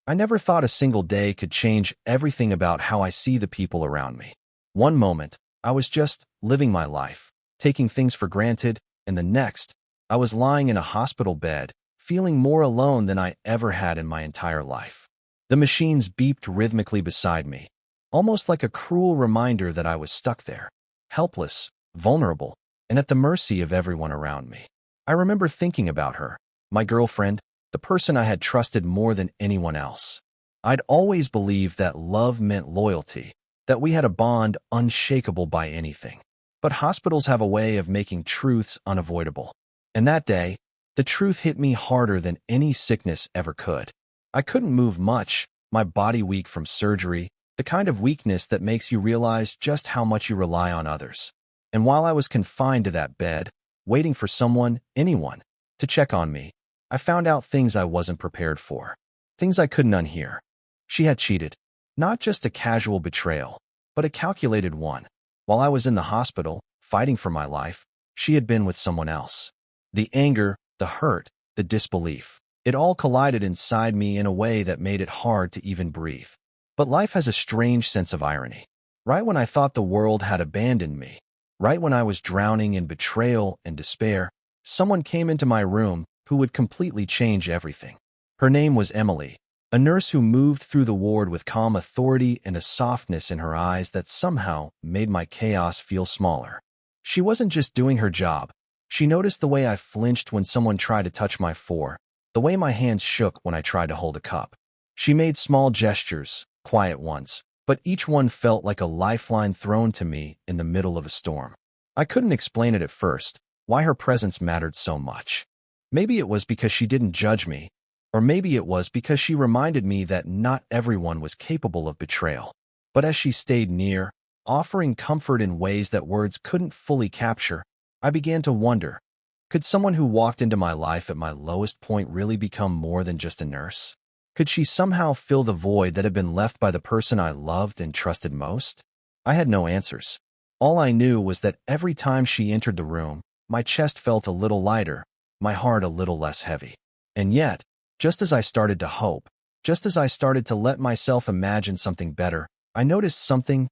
I never thought a single day could change everything about how I see the people around me. One moment, I was just living my life, taking things for granted, and the next, I was lying in a hospital bed, feeling more alone than I ever had in my entire life. The machines beeped rhythmically beside me, almost like a cruel reminder that I was stuck there, helpless, vulnerable, and at the mercy of everyone around me. I remember thinking about her, my girlfriend, the person I had trusted more than anyone else. I'd always believed that love meant loyalty, that we had a bond unshakable by anything. But hospitals have a way of making truths unavoidable. And that day, the truth hit me harder than any sickness ever could. I couldn't move much, my body weak from surgery, the kind of weakness that makes you realize just how much you rely on others. And while I was confined to that bed, waiting for someone, anyone, to check on me, I found out things I wasn't prepared for. Things I couldn't unhear. She had cheated. Not just a casual betrayal, but a calculated one. While I was in the hospital, fighting for my life, she had been with someone else. The anger, the hurt, the disbelief. It all collided inside me in a way that made it hard to even breathe. But life has a strange sense of irony. Right when I thought the world had abandoned me, right when I was drowning in betrayal and despair, someone came into my room who would completely change everything. Her name was Emily, a nurse who moved through the ward with calm authority and a softness in her eyes that somehow made my chaos feel smaller. She wasn't just doing her job. She noticed the way I flinched when someone tried to touch my fore, the way my hands shook when I tried to hold a cup. She made small gestures, quiet ones, but each one felt like a lifeline thrown to me in the middle of a storm. I couldn't explain it at first, why her presence mattered so much. Maybe it was because she didn't judge me, or maybe it was because she reminded me that not everyone was capable of betrayal. But as she stayed near, offering comfort in ways that words couldn't fully capture, I began to wonder, could someone who walked into my life at my lowest point really become more than just a nurse? Could she somehow fill the void that had been left by the person I loved and trusted most? I had no answers. All I knew was that every time she entered the room, my chest felt a little lighter, my heart a little less heavy. And yet, just as I started to hope, just as I started to let myself imagine something better, I noticed something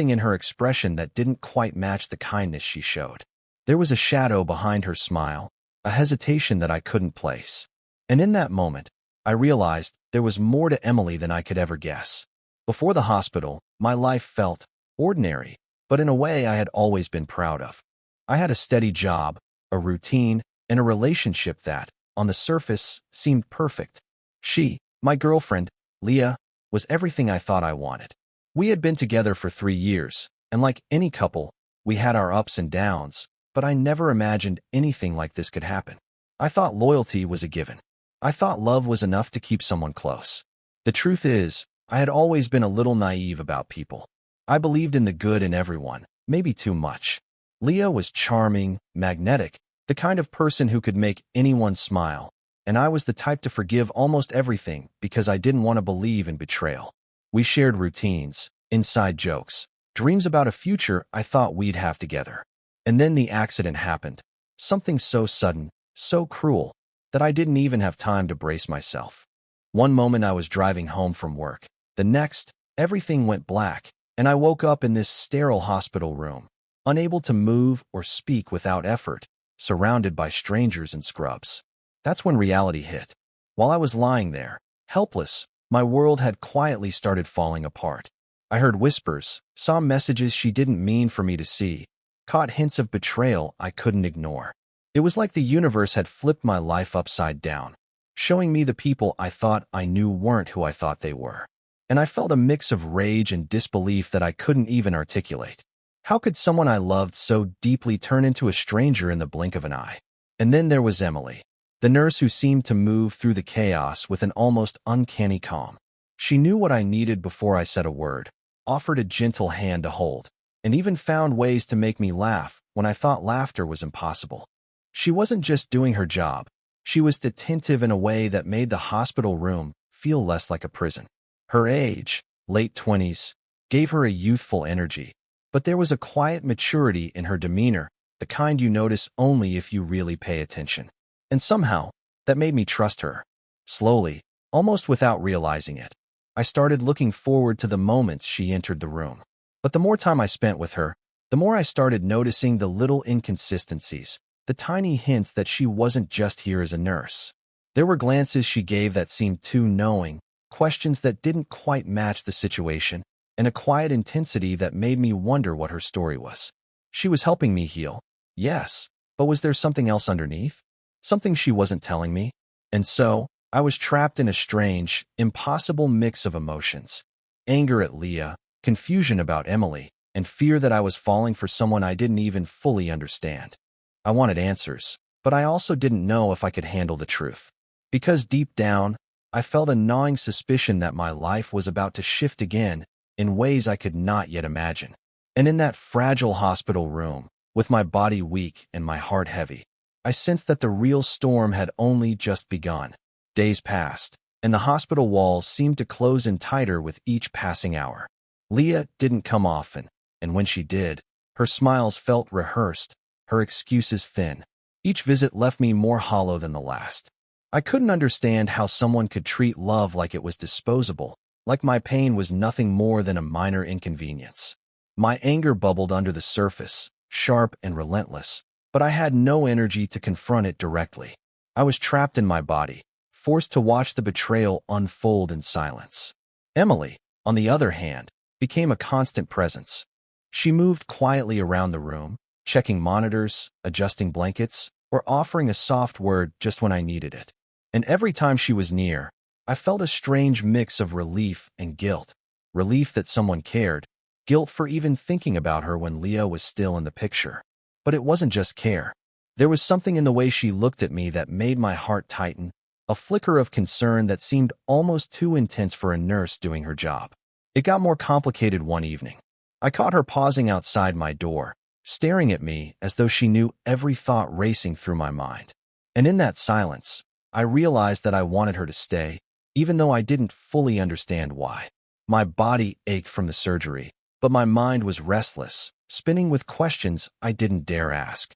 in her expression that didn't quite match the kindness she showed. There was a shadow behind her smile, a hesitation that I couldn't place. And in that moment, I realized there was more to Emily than I could ever guess. Before the hospital, my life felt ordinary, but in a way I had always been proud of. I had a steady job, a routine, and a relationship that, on the surface, seemed perfect. She, my girlfriend, Leah, was everything I thought I wanted. We had been together for 3 years, and like any couple, we had our ups and downs, but I never imagined anything like this could happen. I thought loyalty was a given. I thought love was enough to keep someone close. The truth is, I had always been a little naive about people. I believed in the good in everyone, maybe too much. Leah was charming, magnetic, the kind of person who could make anyone smile, and I was the type to forgive almost everything because I didn't want to believe in betrayal. We shared routines, inside jokes, dreams about a future I thought we'd have together. And then the accident happened, something so sudden, so cruel, that I didn't even have time to brace myself. One moment I was driving home from work. The next, everything went black, and I woke up in this sterile hospital room, unable to move or speak without effort, surrounded by strangers and scrubs. That's when reality hit. While I was lying there, helpless, my world had quietly started falling apart. I heard whispers, saw messages she didn't mean for me to see, caught hints of betrayal I couldn't ignore. It was like the universe had flipped my life upside down, showing me the people I thought I knew weren't who I thought they were. And I felt a mix of rage and disbelief that I couldn't even articulate. How could someone I loved so deeply turn into a stranger in the blink of an eye? And then there was Emily, the nurse who seemed to move through the chaos with an almost uncanny calm. She knew what I needed before I said a word, offered a gentle hand to hold, and even found ways to make me laugh when I thought laughter was impossible. She wasn't just doing her job. She was attentive in a way that made the hospital room feel less like a prison. Her age, late 20s, gave her a youthful energy, but there was a quiet maturity in her demeanor, the kind you notice only if you really pay attention. And somehow, that made me trust her. Slowly, Almost without realizing it, I started looking forward to the moments she entered the room. But the more time I spent with her, the more I started noticing the little inconsistencies, the tiny hints that she wasn't just here as a nurse. There were glances she gave that seemed too knowing, questions that didn't quite match the situation, and a quiet intensity that made me wonder what her story was. She was helping me heal, yes, but was there something else underneath? Something she wasn't telling me? And so, I was trapped in a strange, impossible mix of emotions. Anger at Leah, confusion about Emily, and fear that I was falling for someone I didn't even fully understand. I wanted answers, but I also didn't know if I could handle the truth. Because deep down, I felt a gnawing suspicion that my life was about to shift again in ways I could not yet imagine. And in that fragile hospital room, with my body weak and my heart heavy, I sensed that the real storm had only just begun. Days passed, and the hospital walls seemed to close in tighter with each passing hour. Leah didn't come often, and when she did, her smiles felt rehearsed, her excuses thin. Each visit left me more hollow than the last. I couldn't understand how someone could treat love like it was disposable, like my pain was nothing more than a minor inconvenience. My anger bubbled under the surface, sharp and relentless, but I had no energy to confront it directly. I was trapped in my body, forced to watch the betrayal unfold in silence. Emily, on the other hand, became a constant presence. She moved quietly around the room, checking monitors, adjusting blankets, or offering a soft word just when I needed it. And every time she was near, I felt a strange mix of relief and guilt. Relief that someone cared, guilt for even thinking about her when Leah was still in the picture. But it wasn't just care. There was something in the way she looked at me that made my heart tighten, a flicker of concern that seemed almost too intense for a nurse doing her job. It got more complicated one evening. I caught her pausing outside my door, staring at me as though she knew every thought racing through my mind. And in that silence, I realized that I wanted her to stay, even though I didn't fully understand why. My body ached from the surgery, but my mind was restless, spinning with questions I didn't dare ask.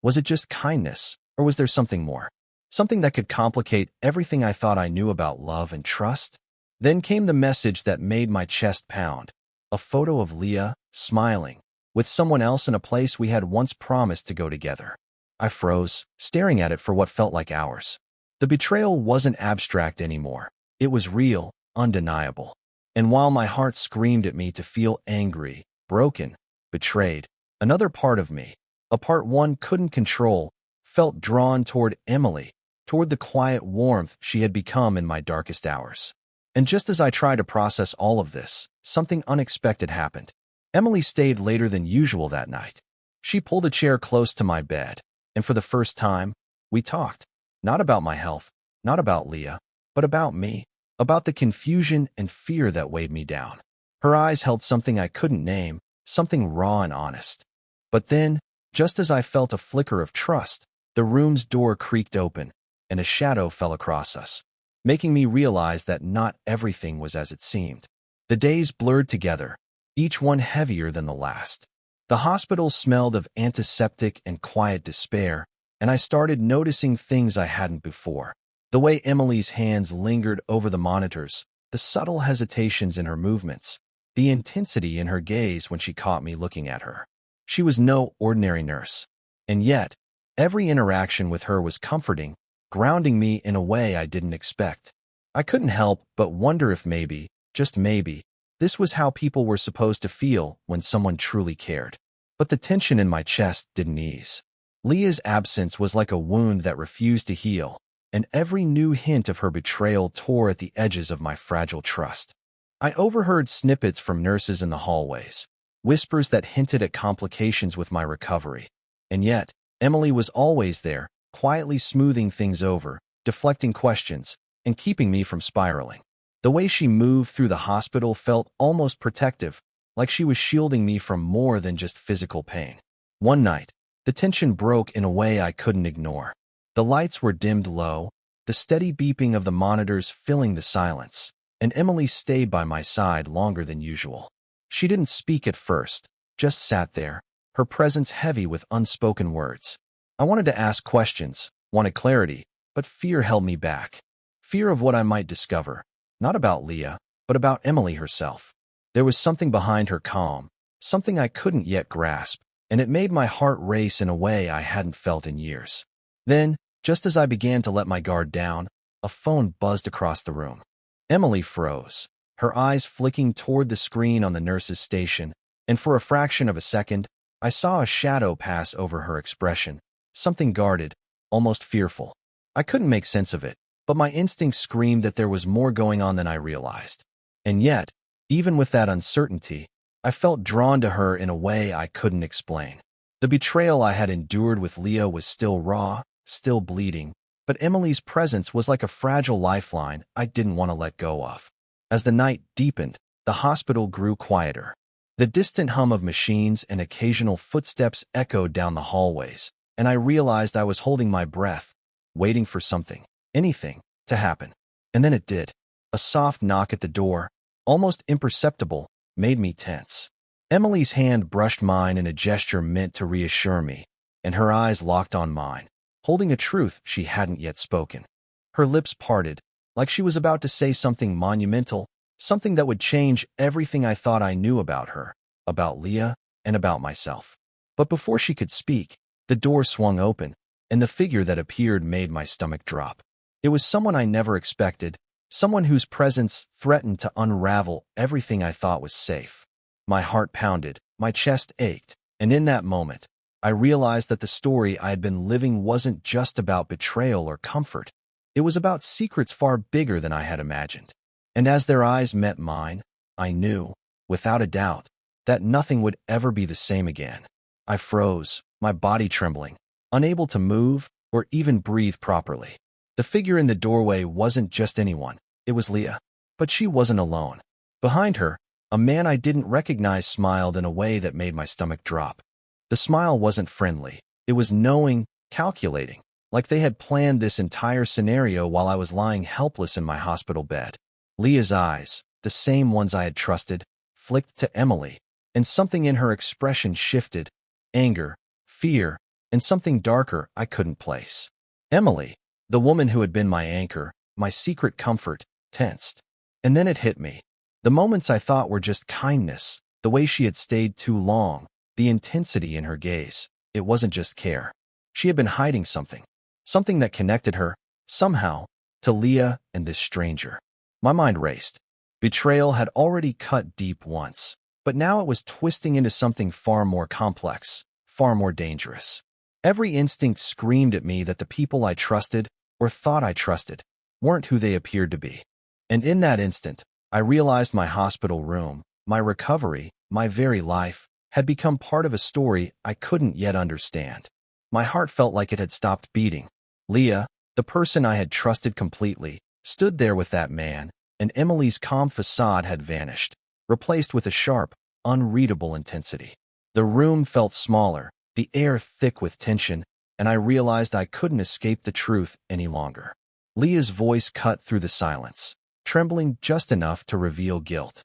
Was it just kindness, or was there something more? Something that could complicate everything I thought I knew about love and trust? Then came the message that made my chest pound. A photo of Leah, smiling, with someone else in a place we had once promised to go together. I froze, staring at it for what felt like hours. The betrayal wasn't abstract anymore. It was real, undeniable. And while my heart screamed at me to feel angry, broken, betrayed, another part of me, a part one couldn't control, felt drawn toward Emily, toward the quiet warmth she had become in my darkest hours. And just as I tried to process all of this, something unexpected happened. Emily stayed later than usual that night. She pulled a chair close to my bed, and for the first time, we talked. Not about my health, not about Leah, but about me, about the confusion and fear that weighed me down. Her eyes held something I couldn't name, something raw and honest. But then, just as I felt a flicker of trust, the room's door creaked open, and a shadow fell across us, making me realize that not everything was as it seemed. The days blurred together, each one heavier than the last. The hospital smelled of antiseptic and quiet despair, and I started noticing things I hadn't before. The way Emily's hands lingered over the monitors, the subtle hesitations in her movements, the intensity in her gaze when she caught me looking at her. She was no ordinary nurse, and yet, every interaction with her was comforting, grounding me in a way I didn't expect. I couldn't help but wonder if maybe, just maybe, this was how people were supposed to feel when someone truly cared. But the tension in my chest didn't ease. Leah's absence was like a wound that refused to heal, and every new hint of her betrayal tore at the edges of my fragile trust. I overheard snippets from nurses in the hallways, whispers that hinted at complications with my recovery. And yet, Emily was always there, quietly smoothing things over, deflecting questions, and keeping me from spiraling. The way she moved through the hospital felt almost protective, like she was shielding me from more than just physical pain. One night, the tension broke in a way I couldn't ignore. The lights were dimmed low, the steady beeping of the monitors filling the silence, and Emily stayed by my side longer than usual. She didn't speak at first, just sat there, her presence heavy with unspoken words. I wanted to ask questions, wanted clarity, but fear held me back. Fear of what I might discover, not about Leah, but about Emily herself. There was something behind her calm, something I couldn't yet grasp, and it made my heart race in a way I hadn't felt in years. Then, just as I began to let my guard down, a phone buzzed across the room. Emily froze, her eyes flicking toward the screen on the nurse's station, and for a fraction of a second, I saw a shadow pass over her expression, something guarded, almost fearful. I couldn't make sense of it, but my instincts screamed that there was more going on than I realized. And yet, even with that uncertainty, I felt drawn to her in a way I couldn't explain. The betrayal I had endured with Leah was still raw, still bleeding, but Emily's presence was like a fragile lifeline I didn't want to let go of. As the night deepened, the hospital grew quieter. The distant hum of machines and occasional footsteps echoed down the hallways, and I realized I was holding my breath, waiting for something, anything, to happen. And then it did. A soft knock at the door, almost imperceptible, made me tense. Emily's hand brushed mine in a gesture meant to reassure me, and her eyes locked on mine, holding a truth she hadn't yet spoken. Her lips parted, like she was about to say something monumental, something that would change everything I thought I knew about her, about Leah, and about myself. But before she could speak, the door swung open, and the figure that appeared made my stomach drop. It was someone I never expected, someone whose presence threatened to unravel everything I thought was safe. My heart pounded, my chest ached, and in that moment, I realized that the story I had been living wasn't just about betrayal or comfort. It was about secrets far bigger than I had imagined. And as their eyes met mine, I knew, without a doubt, that nothing would ever be the same again. I froze, my body trembling, unable to move or even breathe properly. The figure in the doorway wasn't just anyone, it was Leah. But she wasn't alone. Behind her, a man I didn't recognize smiled in a way that made my stomach drop. The smile wasn't friendly, it was knowing, calculating, like they had planned this entire scenario while I was lying helpless in my hospital bed. Leah's eyes, the same ones I had trusted, flicked to Emily, and something in her expression shifted, anger, fear, and something darker I couldn't place. Emily, the woman who had been my anchor, my secret comfort, tensed. And then it hit me. The moments I thought were just kindness, the way she had stayed too long, the intensity in her gaze, it wasn't just care. She had been hiding something, something that connected her, somehow, to Leah and this stranger. My mind raced. Betrayal had already cut deep once, but now it was twisting into something far more complex, far more dangerous. Every instinct screamed at me that the people I trusted, or thought I trusted, weren't who they appeared to be. And in that instant, I realized my hospital room, my recovery, my very life, had become part of a story I couldn't yet understand. My heart felt like it had stopped beating. Leah, the person I had trusted completely, stood there with that man, and Emily's calm facade had vanished, replaced with a sharp, unreadable intensity. The room felt smaller, the air thick with tension, and I realized I couldn't escape the truth any longer. Leah's voice cut through the silence, trembling just enough to reveal guilt.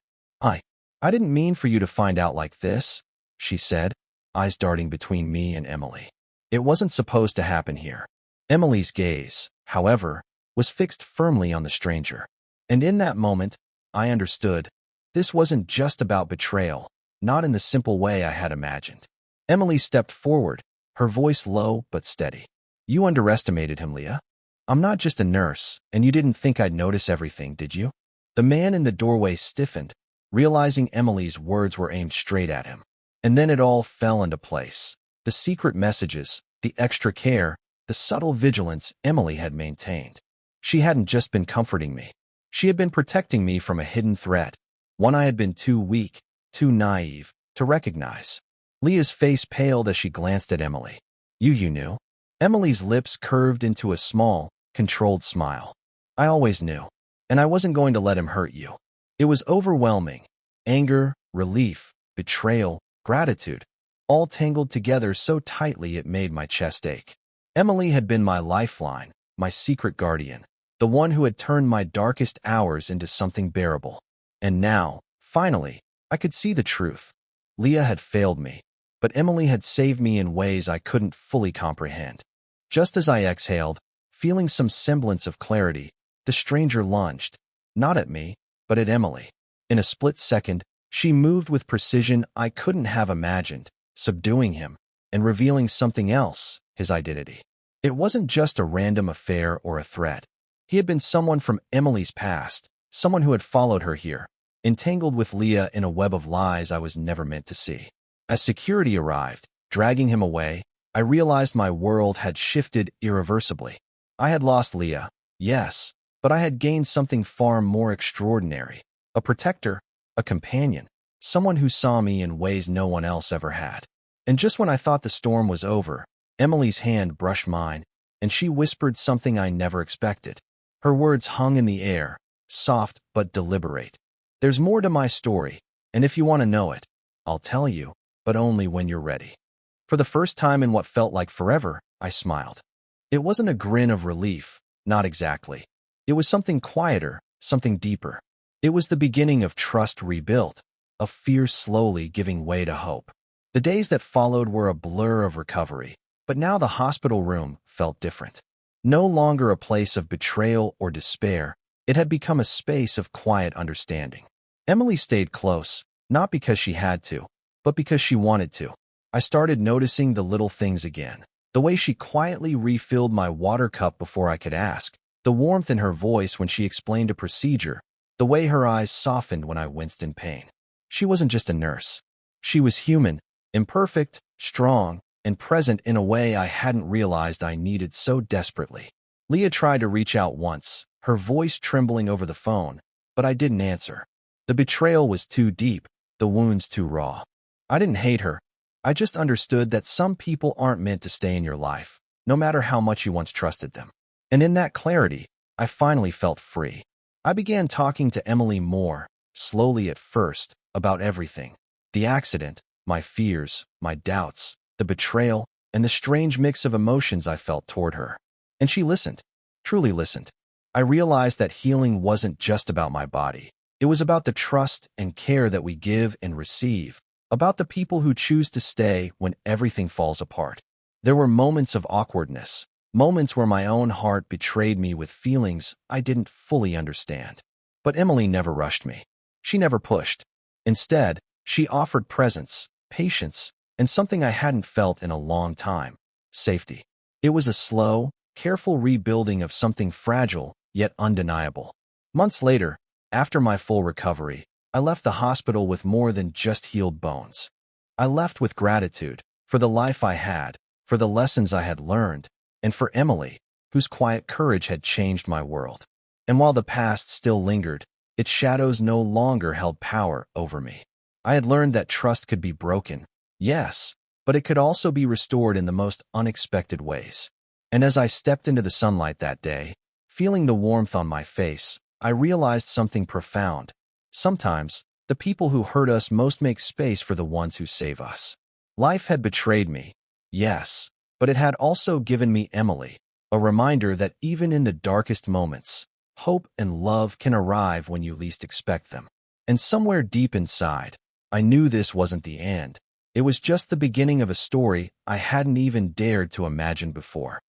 I didn't mean for you to find out like this, she said, eyes darting between me and Emily. It wasn't supposed to happen here. Emily's gaze, however, was fixed firmly on the stranger. And in that moment, I understood. This wasn't just about betrayal, not in the simple way I had imagined. Emily stepped forward, her voice low but steady. You underestimated him, Leah. I'm not just a nurse, and you didn't think I'd notice everything, did you? The man in the doorway stiffened, realizing Emily's words were aimed straight at him. And then it all fell into place. The secret messages, the extra care, the subtle vigilance Emily had maintained. She hadn't just been comforting me. She had been protecting me from a hidden threat, one I had been too weak, too naive, to recognize. Leah's face paled as she glanced at Emily. You knew. Emily's lips curved into a small, controlled smile. I always knew. And I wasn't going to let him hurt you. It was overwhelming. Anger, relief, betrayal, gratitude, all tangled together so tightly it made my chest ache. Emily had been my lifeline, my secret guardian, the one who had turned my darkest hours into something bearable. And now, finally, I could see the truth. Leah had failed me, but Emily had saved me in ways I couldn't fully comprehend. Just as I exhaled, feeling some semblance of clarity, The stranger lunged, not at me, but at Emily. In a split second, she moved with precision I couldn't have imagined, subduing him and revealing something else, his identity. It wasn't just a random affair or a threat. He had been someone from Emily's past, someone who had followed her here, entangled with Leah in a web of lies I was never meant to see. As security arrived, dragging him away, I realized my world had shifted irreversibly. I had lost Leah, yes, but I had gained something far more extraordinary. A protector, a companion, someone who saw me in ways no one else ever had. And just when I thought the storm was over, Emily's hand brushed mine, and she whispered something I never expected. Her words hung in the air, soft but deliberate. There's more to my story, and if you want to know it, I'll tell you, but only when you're ready. For the first time in what felt like forever, I smiled. It wasn't a grin of relief, not exactly. It was something quieter, something deeper. It was the beginning of trust rebuilt, of fear slowly giving way to hope. The days that followed were a blur of recovery, but now the hospital room felt different. No longer a place of betrayal or despair, it had become a space of quiet understanding. Emily stayed close, not because she had to, but because she wanted to. I started noticing the little things again. The way she quietly refilled my water cup before I could ask, the warmth in her voice when she explained a procedure, the way her eyes softened when I winced in pain. She wasn't just a nurse. She was human, imperfect, strong, and present in a way I hadn't realized I needed so desperately. Leah tried to reach out once, her voice trembling over the phone, but I didn't answer. The betrayal was too deep, the wounds too raw. I didn't hate her. I just understood that some people aren't meant to stay in your life, no matter how much you once trusted them. And in that clarity, I finally felt free. I began talking to Emily more, slowly at first, about everything. The accident, my fears, my doubts, the betrayal, and the strange mix of emotions I felt toward her. And she listened, truly listened. I realized that healing wasn't just about my body. It was about the trust and care that we give and receive, about the people who choose to stay when everything falls apart. There were moments of awkwardness, moments where my own heart betrayed me with feelings I didn't fully understand. But Emily never rushed me. She never pushed. Instead, she offered presence, patience, and something I hadn't felt in a long time: safety. It was a slow, careful rebuilding of something fragile, yet undeniable. Months later, after my full recovery, I left the hospital with more than just healed bones. I left with gratitude for the life I had, for the lessons I had learned, and for Emily, whose quiet courage had changed my world. And while the past still lingered, its shadows no longer held power over me. I had learned that trust could be broken, yes, but it could also be restored in the most unexpected ways. And as I stepped into the sunlight that day, feeling the warmth on my face, I realized something profound. Sometimes, the people who hurt us most make space for the ones who save us. Life had betrayed me, yes, but it had also given me Emily, a reminder that even in the darkest moments, hope and love can arrive when you least expect them. And somewhere deep inside, I knew this wasn't the end. It was just the beginning of a story I hadn't even dared to imagine before.